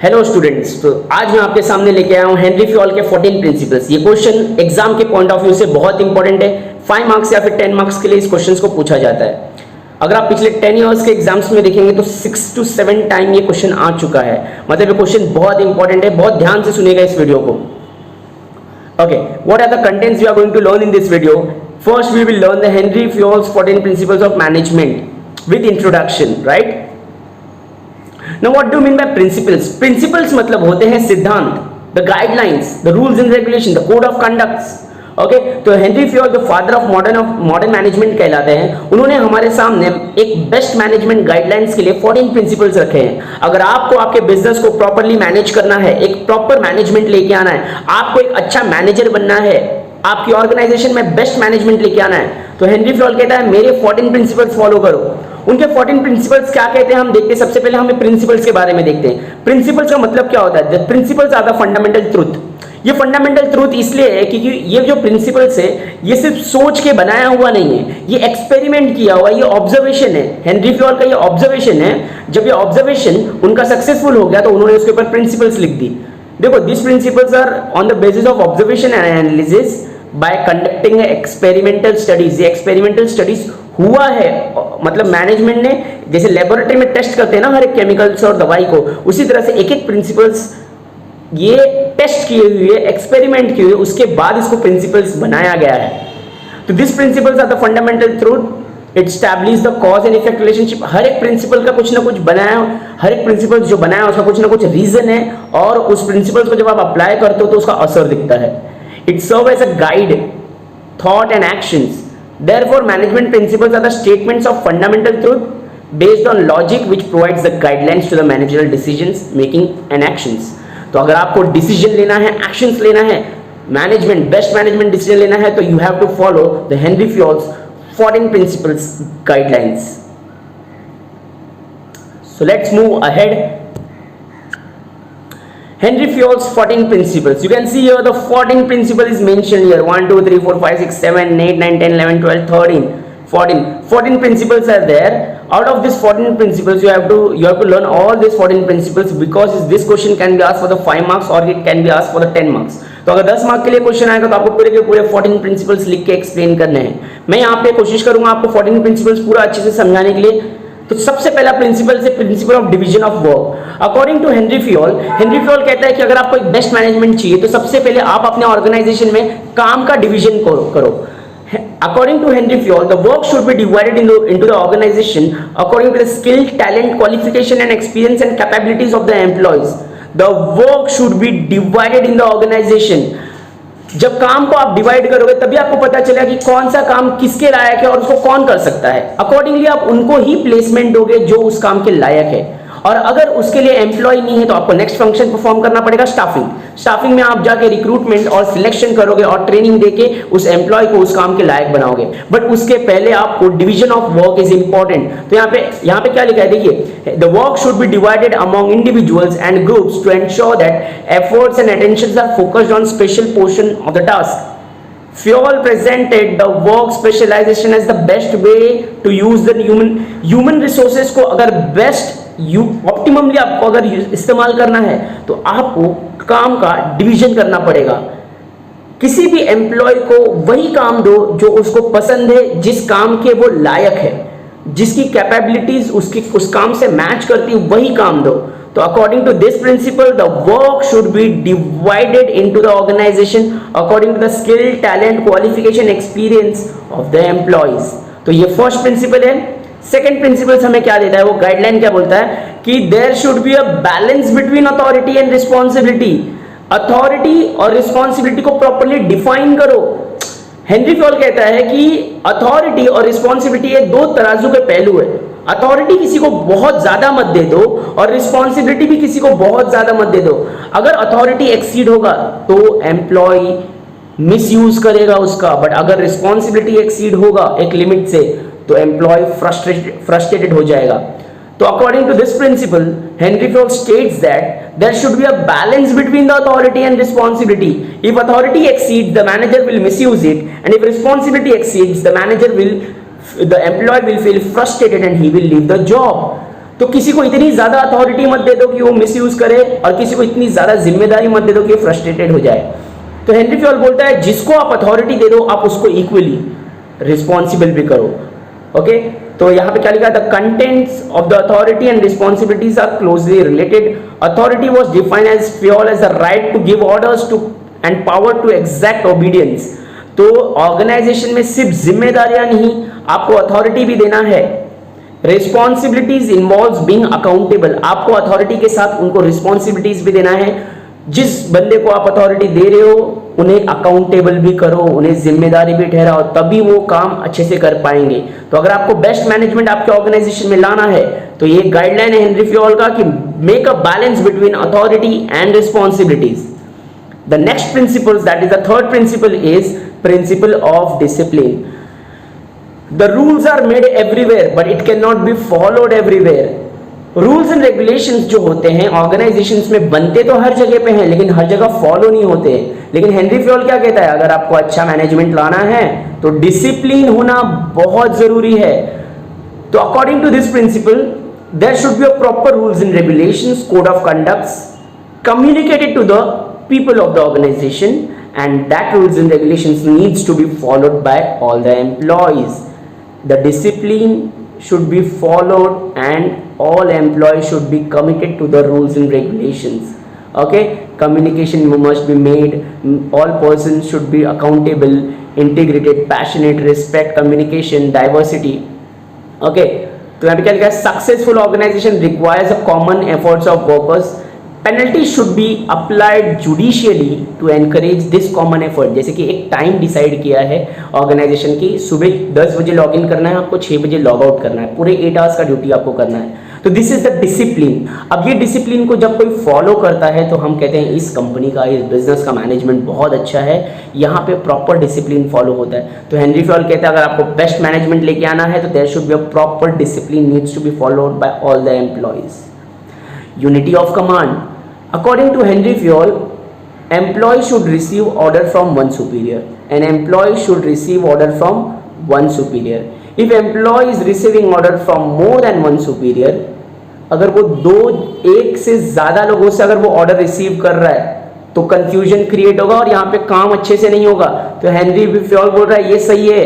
Hello students, तो आज मैं आपके सामने लेके आया हूं हेनरी फ्योल के 14 प्रिंसिपल्स। ये क्वेश्चन एग्जाम के पॉइंट ऑफ व्यू से बहुत इंपॉर्टेंट है। 5 मार्क्स या फिर 10 मार्क्स के लिए इस क्वेश्चन को पूछा जाता है। अगर आप पिछले 10 इयर्स के एग्जाम्स में देखेंगे तो 6 to 7 टाइम ये क्वेश्चन आ चुका है। मतलब ये क्वेश्चन बहुत इंपॉर्टेंट है, बहुत ध्यान से सुनिएगा इस वीडियो को। Okay, what are the contents we are going to learn in this video? First we will learn the Henry Fayol's 14 principles of management with introduction, right? Now what do you mean by principles? Principles मतलब होते हैं सिद्धांत, the guidelines, the rules and regulation, the code of conducts. Okay, तो Henri Fayol जो father of modern management कहलाते हैं, उन्होंने हमारे सामने एक बेस्ट मैनेजमेंट गाइडलाइंस के लिए 14 प्रिंसिपल्स रखे हैं। अगर आपको आपके बिजनेस को प्रॉपर्ली मैनेज करना है, एक प्रॉपर मैनेजमेंट लेके आना है, आपको एक अच्छा मैनेजर बनना है, आपकी ऑर्गेनाइजेशन में बेस्ट मैनेजमेंट लेके आना है, तो हेनरी फ्योल कहता है मेरे 14 प्रिंसिपल्स फॉलो करो। उनके 14 प्रिंसिपल्स क्या कहते हैं हम देखते हैं। सबसे पहले हमें प्रिंसिपल्स के बारे में देखते हैं। प्रिंसिपल्स का मतलब क्या होता है? Principles are the fundamental truth. ये फंडामेंटल ट्रूथ इसलिए है क्योंकि ये जो प्रिंसिपल्स है ये सिर्फ सोच के बनाया हुआ नहीं है, ये एक्सपेरिमेंट किया हुआ, ये ऑब्जर्वेशन है। हेनरी फ्योल का ये ऑब्जर्वेशन है। जब ये ऑब्जर्वेशन उनका सक्सेसफुल हो गया तो उन्होंने उसके ऊपर प्रिंसिपल्स लिख दी। देखो, this principles are on the basis of observation and analysis by conducting experimental studies. ये एक्सपेरिमेंटल स्टडीज हुआ है, मतलब मैनेजमेंट ने जैसे लेबोरेटरी में टेस्ट करते हैं ना हर एक केमिकल्स और दवाई को, उसी तरह से एक एक प्रिंसिपल्स ये टेस्ट किए हुए, एक्सपेरिमेंट किए हुए, उसके बाद इसको प्रिंसिपल्स बनाया गया है। तो this principles are the fundamental truth. It establish the cause and effect relationship. हर एक प्रिंसिपल का कुछ ना कुछ बनाया, हर एक प्रिंसिपल जो बनाया उसका कुछ ना कुछ रीजन है, और उस प्रिंसिपल्स को जब आप अप्लाई करते हो तो उसका असर दिखता है। It serve as a guide, thought and actions. Therefore, management principles are the statements of fundamental truth based on logic which provides the guidelines to the managerial decisions making and actions. तो अगर आपको decision लेना है, actions लेना है, management best management decision लेना है, तो you have to follow the Henry Fayol's 14 principles guidelines. So let's move ahead. Henry Fayol's 14 principles. You can see here the 14 principle is mentioned here. 1, 2, 3, 4, 5, 6, 7, 8, 9, 10, 11, 12, 13, 14. 14 principles are there. Out of these 14 principles, you have to learn all these 14 principles because this question can be asked for the 5 marks or it can be asked for the 10 marks. तो अगर 10 mark के लिए question आएगा तो आपको पूरे के पूरे 14 प्रिंसिपल्स लिख के एक्सप्लेन करने हैं। मैं यहाँ पे कोशिश करूंगा आपको 14 प्रिंसिपल्स पूरा अच्छे से समझाने के लिए। तो सबसे पहला प्रिंसिपल से principle of division of work. According to Henry Fayol कहता है कि अगर आपको एक बेस्ट मैनेजमेंट चाहिए तो सबसे पहले आप अपने ऑर्गेनाइजेशन में काम का डिवीजन करो। According to Henry Fayol, the work should be divided into the organization according to the skill, talent, qualification and experience and capabilities of the employees. The work should be divided in the organization. जब काम को आप divide करोगे तभी आपको पता चलेगा कि कौन सा काम किसके लायक है और उसको कौन कर सकता है। अकॉर्डिंगली आप उनको ही प्लेसमेंट दोगे जो उस काम के लायक है, और अगर उसके लिए एम्प्लॉय नहीं है तो आपको नेक्स्ट फंक्शन परफॉर्म करना पड़ेगा, स्टाफिंग में आप जाके रिक्रूटमेंट और सिलेक्शन करोगे और ट्रेनिंग देके उस एम्प्लॉय को उस काम के लायक बनाओगे। बट उसके पहले आपको division of work is important. तो यहाँ पे क्या लिखा है देखिए, the work should be divided among individuals and groups to ensure that efforts and attentions are focused on special portion of the task. Fayol presented the work specialization as the best way to use the human resources को अगर best ऑप्टिममली आपको अगर इस्तेमाल करना है तो आपको काम का डिवीजन करना पड़ेगा। किसी भी एम्प्लॉय को वही काम दो जो उसको पसंद है, जिस काम के वो लायक है, जिसकी कैपेबिलिटीज उस काम से मैच करती है, वही काम दो। तो according to this principle the work should be divided into the organisation according to the skill, talent, qualification, experience of the employees. तो ये फर्स्ट प्रिंसिपल है। सेकंड प्रिंसिपल हमें क्या देता है, वो गाइडलाइन क्या बोलता है कि there should be a balance between authority and responsibility. Authority और रिस्पॉन्सिबिलिटी को प्रॉपर्ली डिफाइन करो। हेनरी फ्योल कहता है कि अथॉरिटी और रिस्पॉन्सिबिलिटी ये दो तराजू के पहलू है। अथॉरिटी किसी को बहुत ज्यादा मत दे दो और रिस्पॉन्सिबिलिटी भी किसी को बहुत ज्यादा मत दे दो। अगर अथॉरिटी एक्सीड होगा तो एम्प्लॉय मिसयूज करेगा उसका, बट अगर रिस्पॉन्सिबिलिटी एक्सीड होगा एक लिमिट से तो एम्प्लॉय फ्रस्ट्रेटेड हो जाएगा। तो according to this principle Henry Fayol states that there should be a balance between the authority and responsibility. If authority exceeds the manager will misuse it, and if responsibility exceeds the employee will feel frustrated and he will leave the job. तो किसी को इतनी ज्यादा authority मत दे दो कि वो misuse करे, और किसी को इतनी ज्यादा जिम्मेदारी मत दे दो कि फ्रस्ट्रेटेड हो जाए। तो हेनरी फ्योल बोलता है जिसको आप अथॉरिटी दे दो आप उसको इक्वली रिस्पॉन्सिबल भी करो। ओके, तो यहाँ पे क्या लिखा है, the contents of the authority and responsibilities are closely related. Authority was defined as Fayol as the right to give orders to and power to exact obedience. तो ऑर्गेनाइजेशन में सिर्फ जिम्मेदारियां नहीं, आपको अथॉरिटी भी देना है। रिस्पॉन्सिबिलिटीज इन्वॉल्व्स बीइंग अकाउंटेबल, आपको अथॉरिटी के साथ उनको रिस्पॉन्सिबिलिटीज भी देना है। जिस बंदे को आप अथॉरिटी दे रहे हो उन्हें अकाउंटेबल भी करो, उन्हें जिम्मेदारी भी ठहराओ, तभी वो काम अच्छे से कर पाएंगे। तो अगर आपको बेस्ट मैनेजमेंट आपके ऑर्गेनाइजेशन में लाना है तो ये गाइडलाइन है हेनरी फ्योल का कि make a balance between authority and responsibilities. The next principle, that is the third principal, is principle of discipline. The rules are made everywhere but it cannot be followed everywhere. Rules and regulations जो होते हैं organisations में बनते तो हर जगह पे हैं लेकिन हर जगह फॉलो नहीं होते। लेकिन हेनरी फ्योल क्या कहता है, अगर आपको अच्छा मैनेजमेंट लाना है तो डिसिप्लिन होना बहुत जरूरी है। तो according to this principle there should be a proper rules and regulations, code of conducts communicated to the people of the organization, and that rules and regulations needs to be followed by all the employees. The discipline should be followed and all employees should be committed to the rules and regulations. Okay, communication must be made, all persons should be accountable, integrated, passionate, respect, communication, diversity. Okay, तो यहाँ पे क्या लिखा है, successful organisation requires a common efforts of workers, penalty should be applied judicially to encourage this common effort. जैसे कि एक time decide किया है ऑर्गेनाइजेशन की, सुबह 10 बजे लॉग इन करना है, आपको 6 बजे लॉग आउट करना है, पूरे 8 आवर्स का ड्यूटी आपको करना है। तो दिस इज द डिसिप्लिन। अब ये डिसिप्लिन को जब कोई फॉलो करता है तो हम कहते हैं इस कंपनी का, इस बिजनेस का मैनेजमेंट बहुत अच्छा है, यहाँ पे प्रॉपर डिसिप्लिन फॉलो होता है। तो हेनरी फ्योल कहता है अगर आपको बेस्ट मैनेजमेंट लेके आना है तो there should be a proper discipline needs to be followed by all the employees. Unity of command, according to Henry Fayol, employee should receive order from one superior. An employee should receive order from one superior. If employee is receiving order from more than one superior, अगर वो एक से ज्यादा लोगों से अगर वो order receive कर रहा है तो कंफ्यूजन क्रिएट होगा और यहाँ पे काम अच्छे से नहीं होगा। तो हेनरी फ्योल बोल रहा है ये सही है,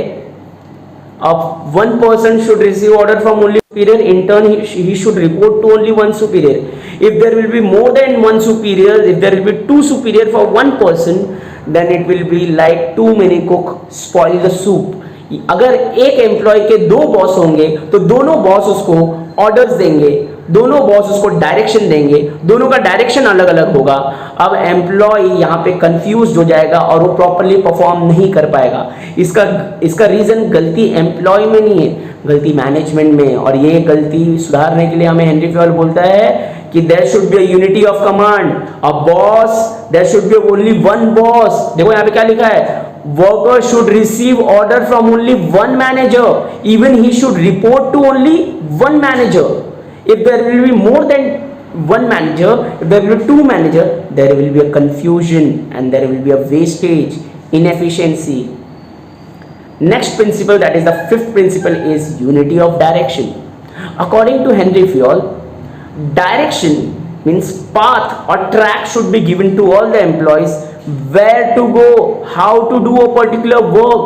अब one person should receive order from only superior, in turn he should report to only one superior. If there will be more than one superior, if there will be two superior for one person, then it will be like too many cook spoil the soup. अगर एक employ के 2 boss होंगे तो दोनों boss उसको orders देंगे, दोनों boss उसको डायरेक्शन देंगे, दोनों का डायरेक्शन अलग अलग होगा। अब एम्प्लॉय यहाँ पे कंफ्यूज हो जाएगा और वो प्रॉपरली परफॉर्म नहीं कर पाएगा। इसका रीजन गलती एम्प्लॉय में नहीं है, गलती मैनेजमेंट में। और ये गलती सुधारने के लिए हमें हेनरी फ्योल बोलता है कि there should be a unity of command, a boss, there should be only one boss. देखो यहाँ पे क्या लिखा है, worker should receive order from only one manager, even he should report to only one manager. If there will be more than one manager, if there will be 2 manager, there will be a confusion and there will be a wastage, inefficiency. Next principle, that is the 5th principle, is unity of direction. According to Henry Fayol, direction means path or track should be given to all the employees, where to go, how to do a particular work.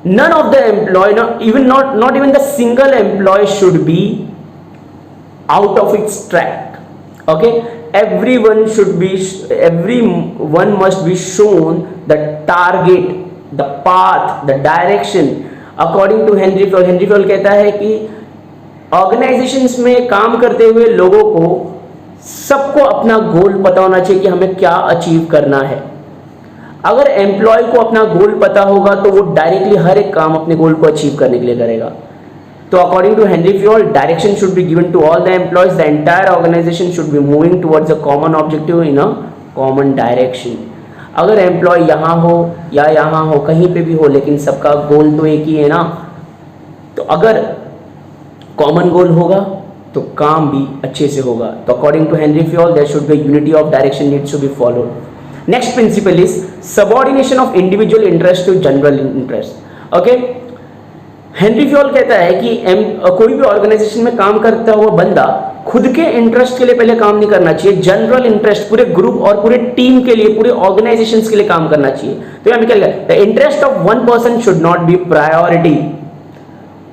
None of the employee, not even the single employee should be out of its track. Okay, everyone must be shown the target, the path, the direction. According to Henry Fayol कहता है कि organisations में काम करते हुए लोगों को सबको अपना गोल पता होना चाहिए कि हमें क्या अचीव करना है। अगर एम्प्लॉय को अपना गोल पता होगा तो वो डायरेक्टली हर एक काम अपने गोल को अचीव करने के लिए करेगा। तो according to Henry Fayol, direction should be given to all the employees, the entire organisation should be moving towards a common objective in a common direction. अगर एम्प्लॉय यहाँ हो या यहाँ हो, कहीं पे भी हो, लेकिन सबका गोल तो एक ही है ना। तो अगर कॉमन गोल होगा तो काम भी अच्छे से होगा। तो according to Henry Fayol, there should be unity of direction needs to be followed. Next principle is subordination of individual interest to general interest. Okay, Henry Fayol कहता है कि कोई भी ऑर्गेनाइजेशन में काम करता हुआ बंदा खुद के इंटरेस्ट के लिए पहले काम नहीं करना चाहिए, जनरल इंटरेस्ट पूरे ग्रुप और पूरे टीम के लिए, पूरे ऑर्गेनाइजेशन के लिए काम करना चाहिए। तो यहाँ पे क्या लिखा है, the interest of one person should not be priority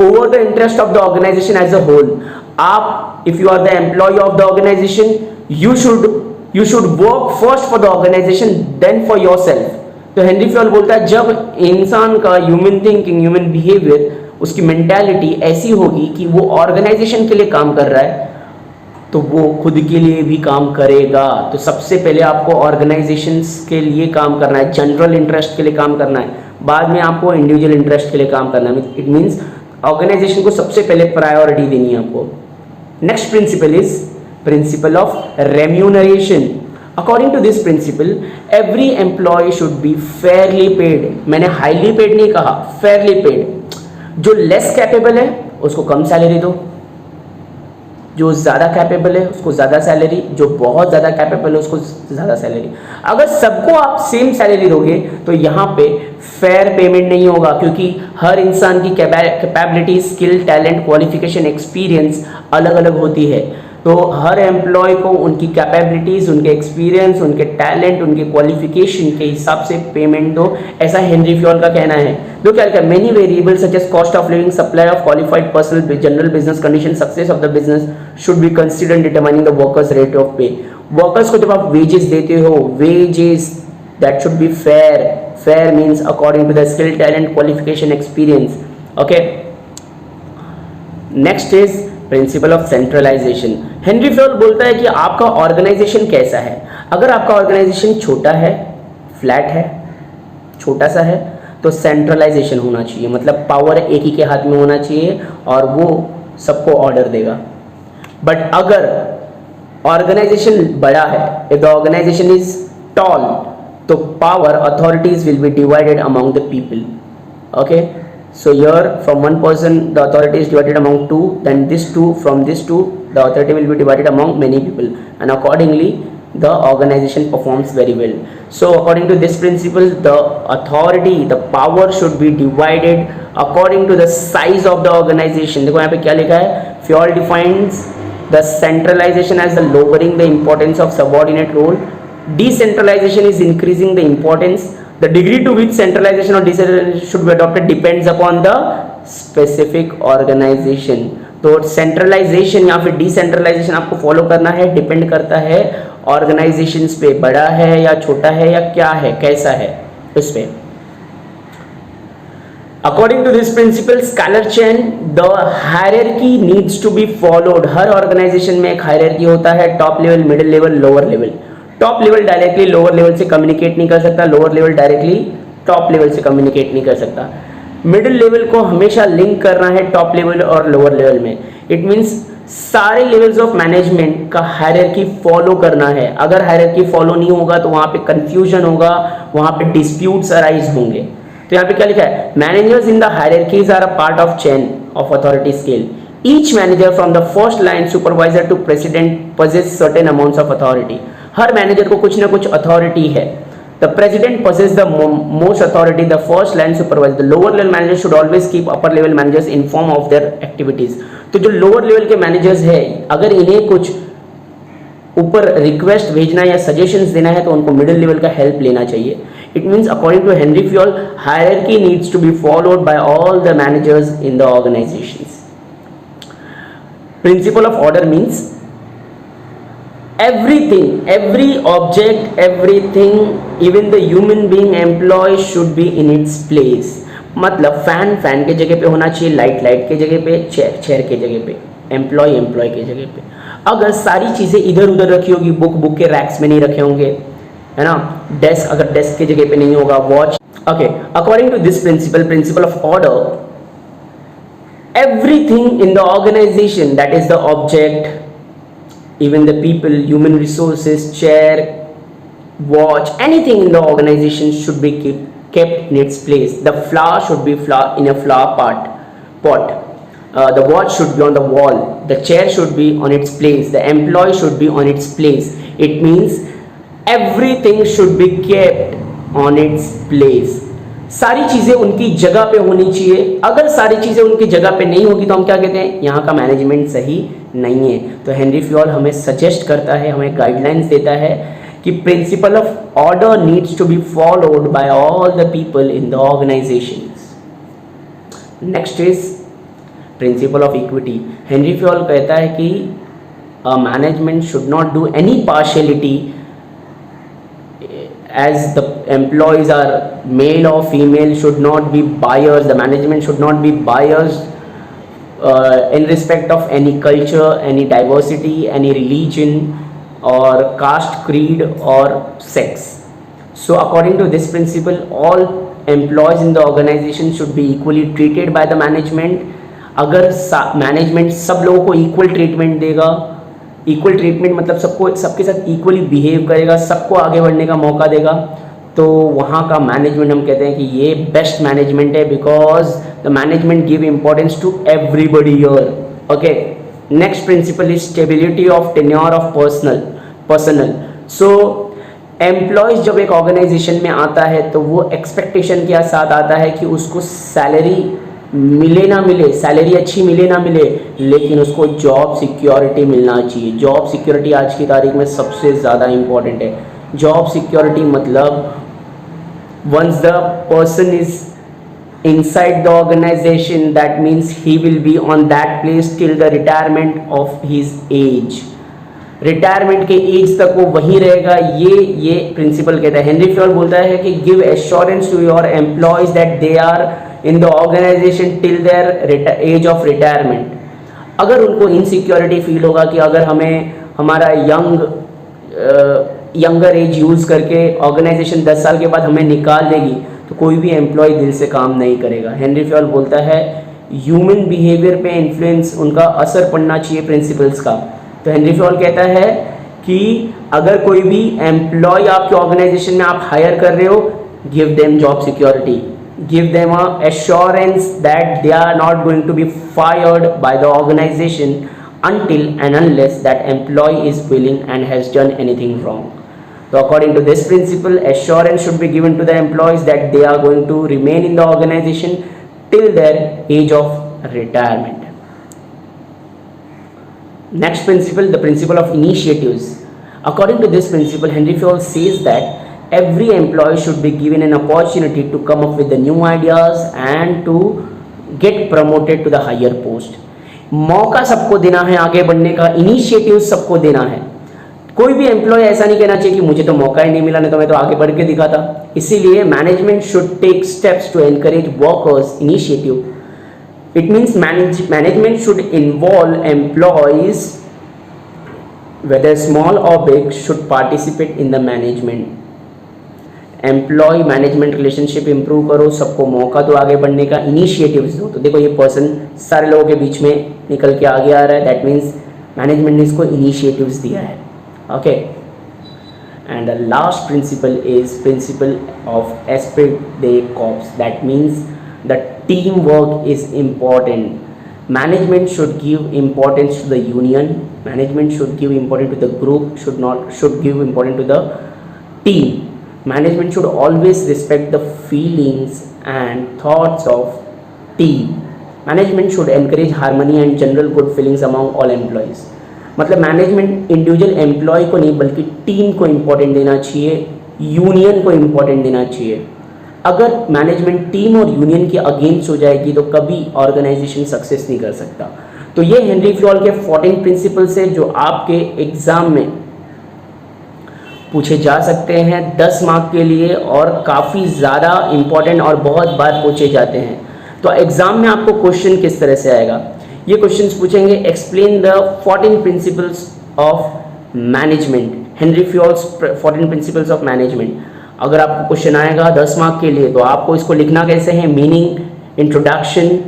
over the interest of the organization as a whole. आप if you are the employee of the organization, you should work first for the organization then for yourself. तो Henri Fayol बोलता है जब इंसान का human thinking, human behaviour, उसकी mentality ऐसी होगी कि वो ऑर्गेनाइजेशन के लिए काम कर रहा है, तो वो खुद के लिए भी काम करेगा। तो सबसे पहले आपको ऑर्गेनाइजेशंस के लिए काम करना है, जनरल इंटरेस्ट के लिए काम करना है, बाद में आपको इंडिविजुअल इंटरेस्ट के लिए काम करना है। इट मीन्स ऑर्गेनाइजेशन को सबसे पहले प्रायोरिटी देनी है आपको। Next principle is principle of remuneration. According to this principle every employee should be fairly paid. मैंने हाईली पेड नहीं कहा, फेयरली पेड। जो लेस कैपेबल है उसको कम सैलरी दो, जो ज़्यादा कैपेबल है उसको ज़्यादा सैलरी, जो बहुत ज़्यादा कैपेबल है उसको ज़्यादा सैलरी। अगर सबको आप सेम सैलरी दोगे तो यहाँ पे फेयर पेमेंट नहीं होगा, क्योंकि हर इंसान की capability, skill, talent, qualification, experience अलग अलग होती है। तो हर एम्प्लॉय को उनकी कैपेबिलिटीज़, उनके एक्सपीरियंस, उनके टैलेंट, उनके क्वालिफिकेशन के हिसाब से पेमेंट दो, ऐसा हेनरी फ्योल का कहना है। जो क्या लिखा है, many variables such as cost of living, supply of qualified personnel, general business condition, success of the business should be considered determining the workers rate of pay. Workers को जब आप वेजेस देते हो, wages that should be fair. Fair means according to the skill, talent, qualification, experience. Okay, next is principle of centralisation. Henry Fayol बोलता है कि आपका organisation कैसा है। अगर आपका ऑर्गेनाइजेशन छोटा है, फ्लैट है, छोटा सा है, तो सेंट्रलाइजेशन होना चाहिए, मतलब पावर एक ही के हाथ में होना चाहिए और वो सबको ऑर्डर देगा। बट अगर ऑर्गेनाइजेशन बड़ा है, if the organization is tall, तो power, authorities will be divided among the people. Okay, so here from one person the authority is divided among two, then from this two the authority will be divided among many people, and accordingly the organization performs very well. So according to this principle, the authority, the power should be divided according to the size of the organization. देखो यहाँ पे क्या लिखा है, Fayol defines the centralization as the lowering the importance of subordinate role. Decentralization is increasing the importance. The degree to which centralization or decentralization should be adopted depends upon the specific organization. तो centralization या फिर decentralization आपको follow करना है, depend करता है organizations पे, बड़ा है या छोटा है या क्या है, कैसा है, उस पे। According to this principle, scalar chain, the hierarchy needs to be followed. Her organization में एक hierarchy होता है, top level, middle level, lower level. Top level directly lower level से कम्युनिकेट नहीं कर सकता, lower level directly top level से communicate नहीं कर सकता। मिडिल लेवल को हमेशा लिंक करना है टॉप लेवल और लोअर लेवल में। इट मींस सारे लेवल्स ऑफ मैनेजमेंट का हायरार्की फॉलो करना है। अगर हायरार्की फॉलो नहीं होगा तो वहां पे कंफ्यूजन होगा, वहां पे डिस्प्यूट्स अराइज होंगे। तो यहाँ पे क्या लिखा है, managers in the hierarchies are a part of chain of authority scale. Each manager from the first line supervisor to president possess certain amounts of authority. हर मैनेजर को कुछ ना कुछ अथॉरिटी है। The president possesses the most authority. The first line supervisor. The lower level manager should always keep upper level managers informed of their activities. तो जो lower level के managers है, अगर इन्हें कुछ ऊपर रिक्वेस्ट भेजना या सजेशंस देना है तो उनको मिडिल लेवल का हेल्प लेना चाहिए। It means according to Henry Fayol, hierarchy needs to be followed by all the managers in the organizations. Principle of order means everything, every object, everything, even the human being employee should be in its place. मतलब fan fan के जगह पे होना चाहिए, light light के जगह पे, chair chair के जगह पे, एम्प्लॉय एम्प्लॉय के जगह पे। अगर सारी चीज़ें इधर उधर रखी होगी, बुक बुक के रैक्स में नहीं रखे होंगे, है ना, डेस्क अगर डेस्क के जगह पे नहीं होगा, watch. Okay, according to this principle, principle of order, everything in the organization, that is the object, even the people, human resources, chair, watch, anything in the organization should be kept in its place. The flower should be in a flower pot. The watch should be on the wall. The chair should be on its place. The employee should be on its place. It means everything should be kept on its place. सारी चीजें उनकी जगह पे होनी चाहिए। अगर सारी चीजें उनकी जगह पे नहीं होगी तो हम क्या कहते हैं, यहाँ का मैनेजमेंट सही नहीं है। तो हेनरी फ्योल हमें सजेस्ट करता है, हमें गाइडलाइंस देता है कि principle of order needs to be followed by all the people in the organisations. Next is principle of equity. Henry Fayol कहता है कि management should not do any partiality as the employees are male or female, should not be biased. The management should not be biased in respect of any culture, any diversity, any religion or caste, creed or sex. So according to this principle, all employees in the organization should be equally treated by the management. अगर management सब लोगों को equal treatment देगा, equal treatment मतलब सबको सबके साथ equally behave करेगा, सबको आगे बढ़ने का मौका देगा, तो वहाँ का मैनेजमेंट हम कहते हैं कि ये बेस्ट मैनेजमेंट है, because the management give importance to everybody here. Okay, next principle is stability of tenure of personnel. So employees जब एक ऑर्गेनाइजेशन में आता है तो वो एक्सपेक्टेशन के साथ आता है कि उसको सैलरी मिले ना मिले, सैलरी अच्छी मिले ना मिले, लेकिन उसको जॉब सिक्योरिटी मिलना चाहिए। जॉब सिक्योरिटी आज की तारीख में सबसे ज़्यादा इम्पॉर्टेंट है। जॉब सिक्योरिटी मतलब once the person is inside the organization, that means he will be on that place till the retirement of his age. Retirement के एज तक वो वहीं रहेगा, ये प्रिंसिपल कहता है। हेनरी फ्योल बोलता है कि give assurance to your employees that they are in the organization till their age of retirement. अगर उनको इनसिक्योरिटी फील होगा कि अगर हमें हमारा यंगर एज यूज़ करके ऑर्गेनाइजेशन 10 साल के बाद हमें निकाल देगी, तो कोई भी एम्प्लॉय दिल से काम नहीं करेगा। हेनरी फ्योल बोलता है ह्यूमन बिहेवियर पे इन्फ्लुएंस, उनका असर पड़ना चाहिए प्रिंसिपल्स का। तो हेनरी फ्योल कहता है कि अगर कोई भी एम्प्लॉय आपके ऑर्गेनाइजेशन में आप हायर कर रहे हो, give them job security, give them a assurance that they are not going to be fired by the organization until and unless that employee is willing and has done anything wrong. So according to this principle, assurance should be given to the employees that they are going to remain in the organization till their age of retirement. Next principle, the principle of initiatives. According to this principle, Henry Fayol says that every employee should be given an opportunity to come up with the new ideas and to get promoted to the higher post. मौका सबको देना है आगे बढ़ने का, initiative सबको देना है। कोई भी एम्प्लॉय ऐसा नहीं कहना चाहिए कि मुझे तो मौका ही नहीं मिला, नहीं तो मैं तो आगे बढ़ के दिखाता। इसीलिए management should take steps to encourage workers initiative. It means management should involve employees whether small और big should participate in the management. Employee management relationship improve करो, सबको मौका दो आगे बढ़ने का, इनिशिएटिव्स दो। तो देखो ये पर्सन सारे लोगों के बीच में निकल के आगे आ रहा है, दैट मीन्स मैनेजमेंट ने इसको इनिशिएटिव्स दिया है। Okay, and the last principle is principle of esprit de corps, that means the team work is important. Management should give importance to the union, management should give importance to the group, should give importance to the team. Management should always respect the feelings and thoughts of team. Management should encourage harmony and general good feelings among all employees. मतलब management individual employee को नहीं बल्कि team को important देना चाहिए, union को important देना चाहिए। अगर मैनेजमेंट टीम और यूनियन के अगेंस्ट हो जाएगी तो कभी ऑर्गेनाइजेशन सक्सेस नहीं कर सकता। तो ये हेनरी फ्योल के 14 प्रिंसिपल्स है जो आपके एग्जाम में पूछे जा सकते हैं 10 मार्क के लिए, और काफ़ी ज़्यादा इम्पॉर्टेंट और बहुत बार पूछे जाते हैं। तो एग्ज़ाम में आपको क्वेश्चन किस तरह से आएगा, ये क्वेश्चंस पूछेंगे, explain the 14 principles of management, Henry Fayol's 14 principles of management. अगर आपको क्वेश्चन आएगा 10 मार्क के लिए तो आपको इसको लिखना कैसे है, मीनिंग, इंट्रोडक्शन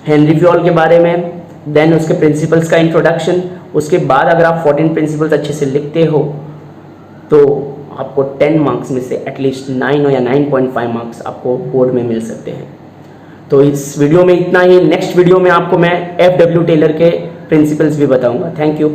हेनरी फ्योल के बारे में, देन उसके प्रिंसिपल्स का इंट्रोडक्शन, उसके बाद अगर आप 14 प्रिंसिपल्स अच्छे से लिखते हो तो आपको 10 मार्क्स में से एटलीस्ट 9 या 9.5 मार्क्स आपको बोर्ड में मिल सकते हैं। तो इस वीडियो में इतना ही। नेक्स्ट वीडियो में आपको मैं FW टेलर के प्रिंसिपल्स भी बताऊंगा। Thank you.